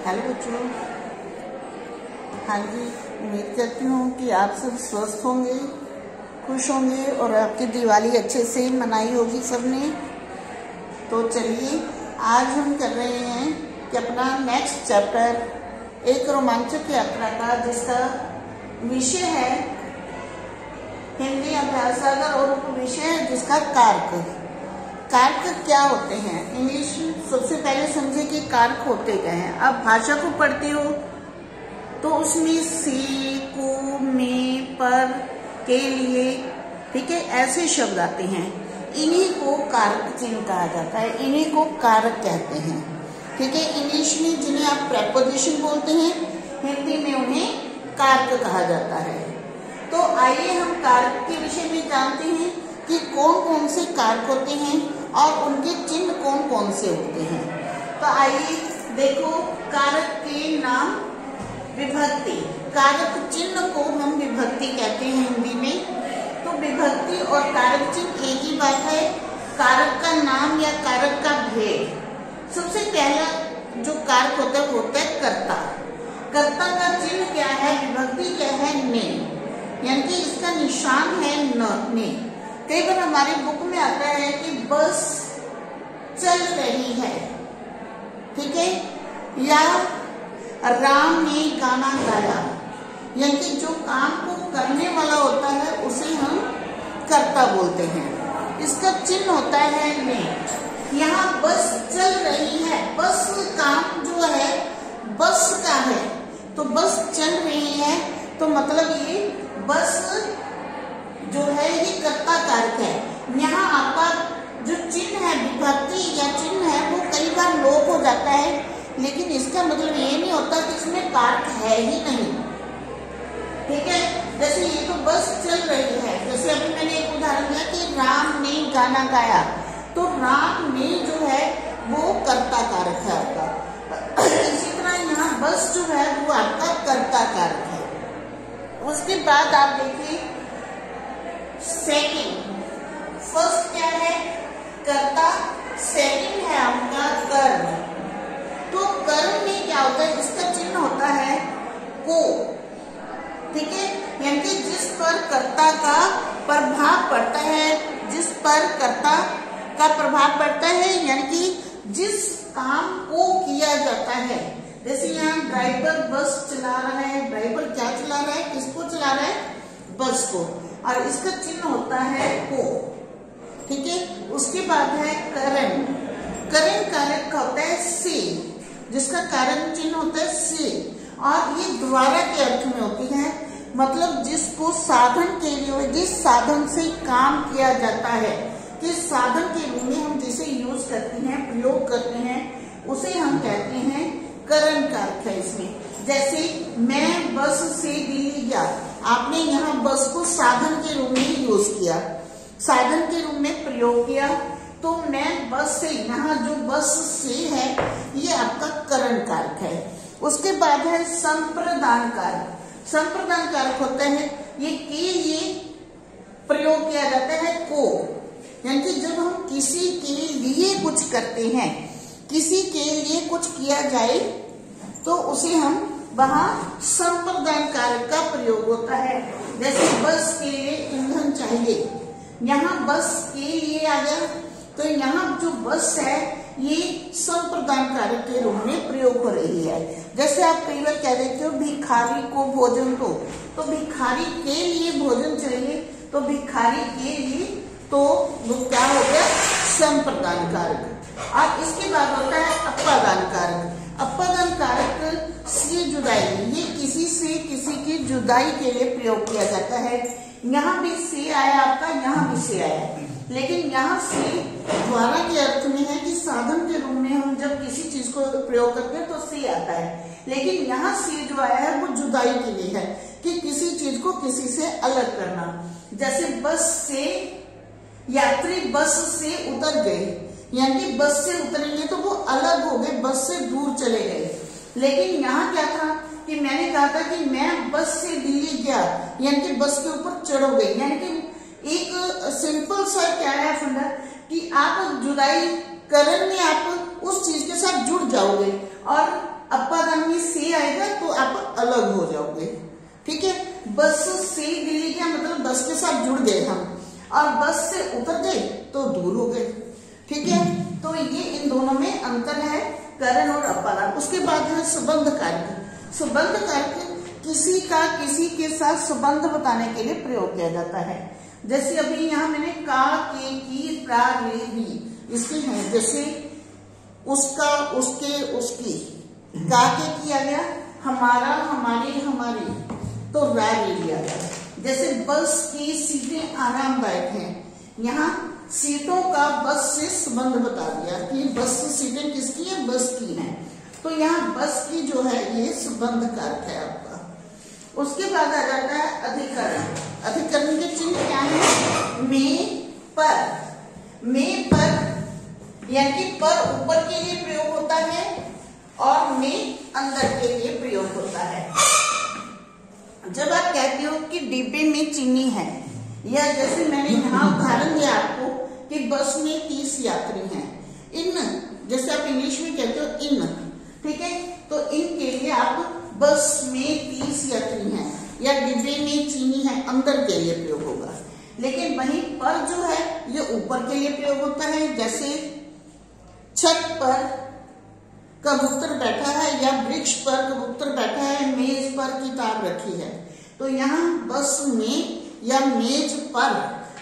Hello बच्चों। हाँ जी, उम्मीद करती हूँ कि आप सब स्वस्थ होंगे, खुश होंगे और आपकी दिवाली अच्छे से मनाई होगी सबने। तो चलिए आज हम कर रहे हैं कि अपना नेक्स्ट चैप्टर एक रोमांचक यात्रा का, जिसका विषय है हिंदी अभ्यास सागर और उपविषय है जिसका कारक। कारक क्या होते हैं? इंग्लिश सबसे पहले समझे कि कारक होते क्या हैं। आप भाषा को पढ़ते हो तो उसमें से, को, में, पर, के लिए, ठीक है, ऐसे शब्द आते हैं। इन्हीं को कारक चिन्ह कहा जाता है, इन्हीं को कारक कहते हैं। ठीक है, इंग्लिश में जिन्हें आप प्रेपोजिशन बोलते हैं, हिंदी में उन्हें कारक कहा जाता है। तो आइए हम कारक के विषय में जानते हैं कि कौन कौन से कारक होते हैं और उनके चिन्ह कौन कौन से होते हैं। तो आइए देखो, कारक के नाम विभक्ति। कारक चिन्ह को हम विभक्ति कहते हैं हिंदी में। तो विभक्ति और कारक चिन्ह एक ही बात है। कारक का नाम या कारक का भेद, सबसे पहला जो कारक होता है कर्ता। कर्ता का चिन्ह क्या है? विभक्ति क्या है? ने, यानी कि इसका निशान है ने। कई बार हमारी बुक में आता है कि बस चल रही है, ठीक है, या राम ने गाना गाया, यानी कि जो काम को करने वाला होता है उसे हम कर्ता बोलते हैं। इसका चिन्ह होता है ने। यहाँ बस चल रही है, बस काम जो है बस का है, तो बस चल रही है, तो मतलब ये बस जो है ये कर्ता कारक है। यहाँ आपका जो चिन्ह है, विभक्ति या चिन्ह है, वो कई बार लोप हो जाता है, लेकिन इसका मतलब ये नहीं होता कि इसमें कारक है ही नहीं। ठीक है, जैसे ये तो बस चल रही है, जैसे अभी मैंने एक उदाहरण दिया कि राम ने गाना गाया, तो राम ने जो है वो कर्ता कारक है आपका। इसी तरह यहाँ बस जो है वो आपका कर्ता कारक है। उसके बाद आप देखिए सेकंड। फर्स्ट क्या है? कर्ता। सेकंड है आपका कर्म। तो कर्म में क्या होता है? इसका चिन्ह होता है को, ठीक है, यानी कि जिस पर कर्ता का प्रभाव पड़ता है, जिस पर कर्ता का प्रभाव पड़ता है, यानी कि जिस काम को किया जाता है। जैसे यहाँ ड्राइवर बस चला रहा है, ड्राइवर क्या चला रहा है, किसको चला रहा है? बस को, और इसका चिन्ह होता है को, ठीक है। उसके बाद है करण। करण कारक का होता है से, जिसका कारण चिन्ह होता है से, और ये द्वारा के अर्थ में होती है, मतलब जिसको साधन के लिए, जिस साधन से काम किया जाता है, किस साधन के रूप में हम जिसे यूज करते हैं, प्रयोग करते हैं, उसे हम कहते हैं करण कारक है इसमें। जैसे मैं बस से दिल्ली गया, आपने यहाँ बस को साधन के रूप में यूज किया, साधन के रूप में प्रयोग किया, तो मैं बस से, यहाँ जो बस से है ये आपका करण कारक है। उसके बाद है संप्रदान कारक। संप्रदान कारक होता है, ये के लिए प्रयोग किया जाता है को, यानी कि जब हम किसी के लिए कुछ करते हैं, किसी के लिए कुछ किया जाए, तो उसे हम वहां संप्रदान कारक का प्रयोग होता है। जैसे बस के लिए ईंधन चाहिए, यहाँ बस के लिए आ गया, तो यहाँ जो बस है ये संप्रदान कारक के रूप में प्रयोग हो रही है। जैसे आप कई बार कह देते हो भिखारी को भोजन दो, तो भिखारी के लिए भोजन चाहिए, तो भिखारी के लिए, तो वो क्या हो गया? संप्रदान कारक। और इसके बाद होता है अपादान कारक। अपादान कारक से जुदाई, ये किसी से किसी की जुदाई के लिए प्रयोग किया जाता है। यहाँ भी से आया आपका, यहाँ भी से आया, लेकिन यहाँ से द्वारा के अर्थ में है कि साधन के रूप में हम जब किसी चीज को प्रयोग करते हैं तो से आता है, लेकिन यहाँ से जो आया है वो जुदाई के लिए है, कि किसी चीज को किसी से अलग करना। जैसे बस से, यात्री बस से उतर गए, यानी कि बस से उतरेंगे तो वो अलग हो गए, बस से दूर चले गए। लेकिन यहाँ क्या था कि मैंने कहा था कि मैं बस से दिल्ली गया, यानी कि बस के ऊपर चढ़ोगे, यानी कि एक सिंपल सा क्या है फंडा कि आप जुदाई करण में आप उस चीज के साथ जुड़ जाओगे। और अपादान स्थान में से आएगा तो आप अलग हो जाओगे। ठीक है, बस से दिल्ली गया मतलब बस के साथ जुड़ गए हम, और बस से उतर गए तो दूर हो गए। ठीक है, तो ये इन दोनों में अंतर है, करण और अपादान। उसके बाद है संबंध कारक। संबंध कारक किसी का किसी के साथ संबंध बताने के लिए प्रयोग किया जाता है। जैसे अभी यहाँ मैंने का, के, की, प्रा, रे, भी इसके हैं। जैसे उसका, उसके, उसकी, का के किया गया, हमारा, हमारी, हमारी, तो रा ले लिया गया। जैसे बस की सीटें आरामदायक हैं, यहाँ सीटों का बस से संबंध बता दिया कि बस की सीटें किसकी है, बस की हैं, तो यहाँ बस की जो है ये संबंध कारक है आपका। उसके बाद आ जाता है अधिकरण। अधिकरण के चिन्ह क्या है, में, पर। में पर यानी कि पर ऊपर के लिए प्रयोग होता है और में अंदर के लिए प्रयोग होता है। जब आप कहते हो कि डिब्बे में चीनी है, या जैसे मैंने यहाँ उदाहरण दिया आपको कि बस में 30 यात्री हैं, इन, जैसे आप इंग्लिश में कहते हो इन, ठीक है, तो इन के लिए आप बस में 30 यात्री हैं या डिब्बे में चीनी है, अंदर के लिए प्रयोग होगा। लेकिन वहीं पर जो है ये ऊपर के लिए प्रयोग होता है। जैसे छत पर कबूतर बैठा है या वृक्ष पर कबूतर बैठा है, मेज पर किताब रखी है, तो यहाँ बस में या मेज पर,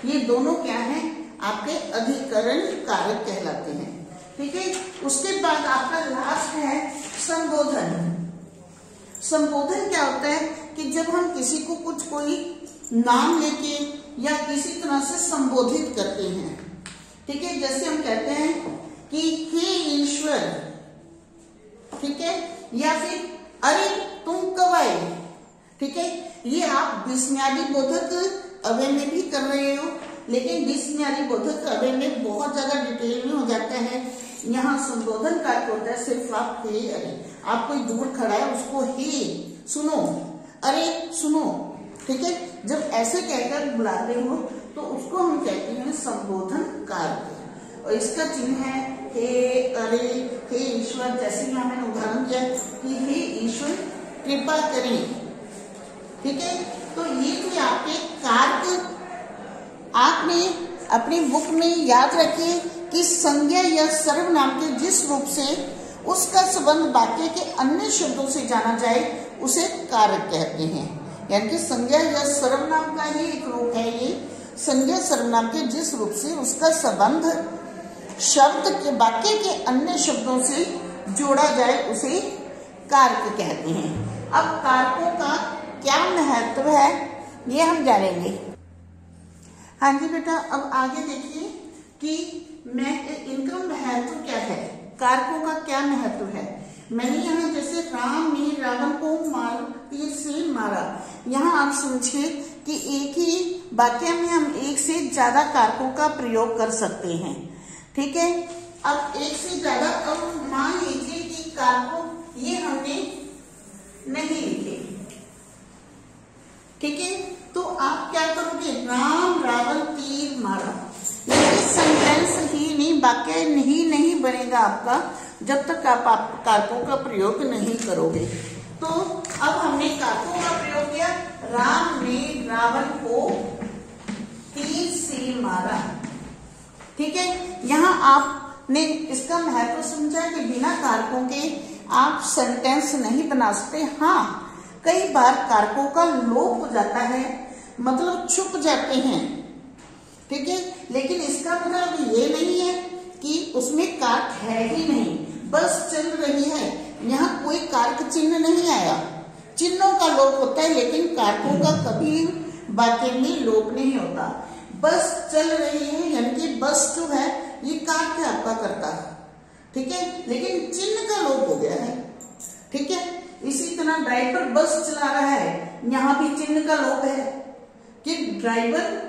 ये दोनों क्या हैं, आपके अधिकरण कारक कहलाते हैं। ठीक है, उसके बाद आपका लास्ट है संबोधन। संबोधन क्या होता है कि जब हम किसी को कुछ कोई नाम लेके या किसी तरह से संबोधित करते हैं। ठीक है, जैसे हम कहते हैं कि हे ईश्वर, ठीक है, या फिर अरे तुम कब आए। ठीक है, ये आप विस्मयादि बोधक अव्यय में भी कर रहे हो, लेकिन विस्मयादि बोधक अव्यय में बहुत ज्यादा डिटेल में हो जाता है। यहाँ संबोधन का होता है सिर्फ आप हे, अरे, आप कोई दूर खड़ा है उसको हे सुनो, अरे सुनो। ठीक है, जब ऐसे कहकर बुलाते हो तो उसको हम कहते हैं संबोधन कारक, और इसका चिन्ह है हे, अरे, हे ईश्वर। जैसे यहाँ मैंने उदाहरण दिया कि हे ईश्वर कृपा करें। ठीक है, तो ये थे आपके कारक। आपने अपनी बुक में याद रखिए कि संज्ञा या सर्वनाम के जिस रूप से उसका संबंध वाक्य के अन्य शब्दों से जाना जाए उसे कारक कहते हैं। यानी कि संज्ञा या सर्वनाम का ही एक रूप है ये। संज्ञा सर्वनाम के जिस रूप से उसका संबंध शब्द के वाक्य के अन्य शब्दों से जोड़ा जाए उसे कारक कहते हैं। अब कारकों का क्या महत्व है ये हम जानेंगे। हाँ जी बेटा, अब आगे देखिए कि इनका महत्व क्या है, कारकों का क्या महत्व है। मैंने यहाँ जैसे राम ने रावण को तीर से मारा, यहाँ आप समझिए कि एक ही वाक्य में हम एक से ज्यादा कारकों का प्रयोग कर सकते हैं। ठीक है, अब एक से ज्यादा, अब मान लीजिए कि कारकों ये हमने नहीं लिखे। ठीक है, तो आप क्या करोगे, राम रावण तीर मारा, लेकिन सेंटेंस ही नहीं, वाक्य ही नहीं बनेगा आपका जब तक आप कारकों का प्रयोग नहीं करोगे। तो अब हमने कारकों का प्रयोग किया, राम ने रावण को तीर से मारा। ठीक है, यहाँ आपने इसका महत्व समझा कि बिना कारकों के आप सेंटेंस नहीं बना सकते। हाँ, कई बार कारकों का लोप हो जाता है, मतलब छुप जाते हैं। ठीक है, लेकिन इसका मतलब ये नहीं है कि उसमें कारक है ही नहीं, बस चल रही है, यहाँ कोई कारक चिन्ह नहीं आया। चिन्हों का लोप होता है लेकिन कारकों का कभी वाक्य में लोप नहीं होता। बस चल रही है यानी कि बस जो है ये कारक है आपका कर्ता। ठीक है, लेकिन चिन्ह का लोप हो गया है। ठीक है, इसी तरह ड्राइवर बस चला रहा है, यहाँ भी चिन्ह का लोप है कि ड्राइवर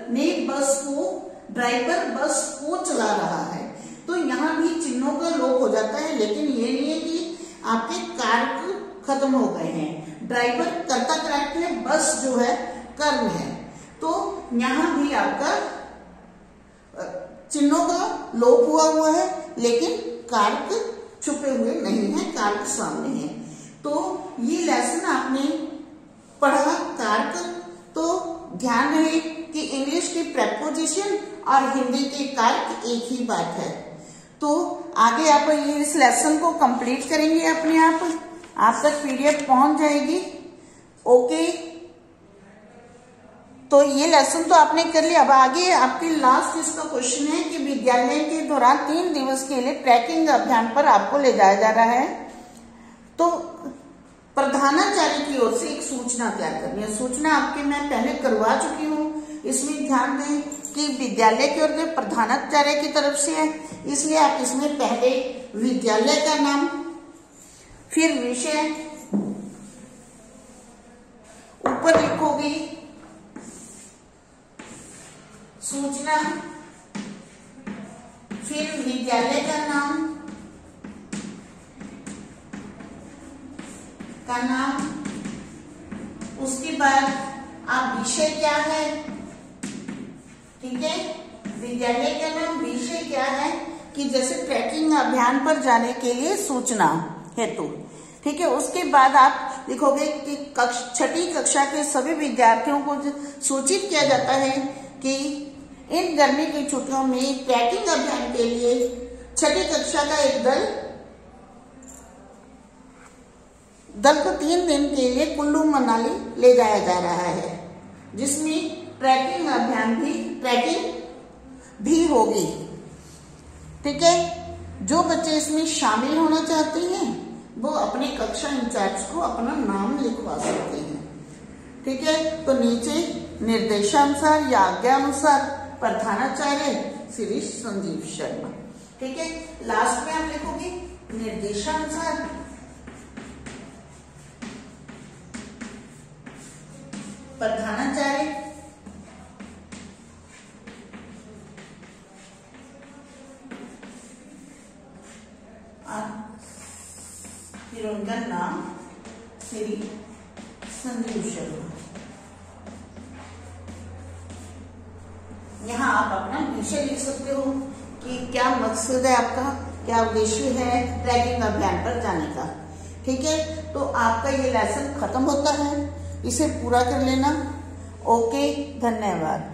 बस को चला रहा है, तो यहाँ भी चिन्हों का लोप हो जाता है। लेकिन ये नहीं है कि आपके कारक खत्म हो गए हैं। ड्राइवर कर्ता कारक है, बस जो है कर्म है, तो यहाँ भी आपका चिन्हों का लोप हुआ है, लेकिन कारक छुपे हुए नहीं है, कारक सामने है। तो ये लेसन आपने पढ़ा कारक, तो ध्यान रहे कि इंग्लिश की प्रेपोजिशन और हिंदी के कारक एक ही बात है। तो आगे आप ये इस लेसन को कंप्लीट करेंगे अपने आप तक पीडीएफ पहुंच जाएगी। ओके, तो ये लेसन तो आपने कर लिया। अब आगे आपके लास्ट इसका क्वेश्चन है कि विद्यालय के दौरान 3 दिवस के लिए ट्रैकिंग अभियान पर आपको ले जाया जा रहा है, तो प्रधानाचार्य की ओर से एक सूचना तैयार करनी है। सूचना आपके मैं पहले करवा चुकी हूँ, इसमें ध्यान दें कि विद्यालय की ओर से प्रधानाचार्य की तरफ से है, इसलिए आप इसमें पहले विद्यालय का नाम, फिर विषय, ऊपर लिखोगे सूचना, फिर विद्यालय का नाम उसके बाद आप विषय क्या है, ठीक है, विद्यालय का नाम, विषय क्या है कि जैसे ट्रैकिंग अभियान पर जाने के लिए सूचना हेतु, ठीक है। उसके बाद आप लिखोगे कि 6ठी कक्षा के सभी विद्यार्थियों को सूचित किया जाता है कि इन गर्मी की छुट्टियों में ट्रैकिंग अभियान के लिए 6ठी कक्षा का एक दल को 3 दिन के लिए कुल्लू मनाली ले जाया जा रहा है, जिसमें ट्रैकिंग भी होगी, ठीक है। जो बच्चे इसमें शामिल होना चाहते हैं वो अपने कक्षा इंचार्ज को अपना नाम लिखवा सकते हैं, ठीक है। तो नीचे निर्देशानुसार या आज्ञानुसार प्रधानाचार्य श्री संजीव शर्मा, ठीक है। लास्ट में आप लिखोगे निर्देशानुसार प्रधानाचार्य, फिर उनका नाम श्री संजीव शर्मा। यहाँ आप अपना विषय लिख सकते हो कि क्या मकसद है आपका, क्या उद्देश्य है ट्रैकिंग अभियान पर जाने का, ठीक है। तो आपका ये लेसन खत्म होता है, इसे पूरा कर लेना। ओके, धन्यवाद।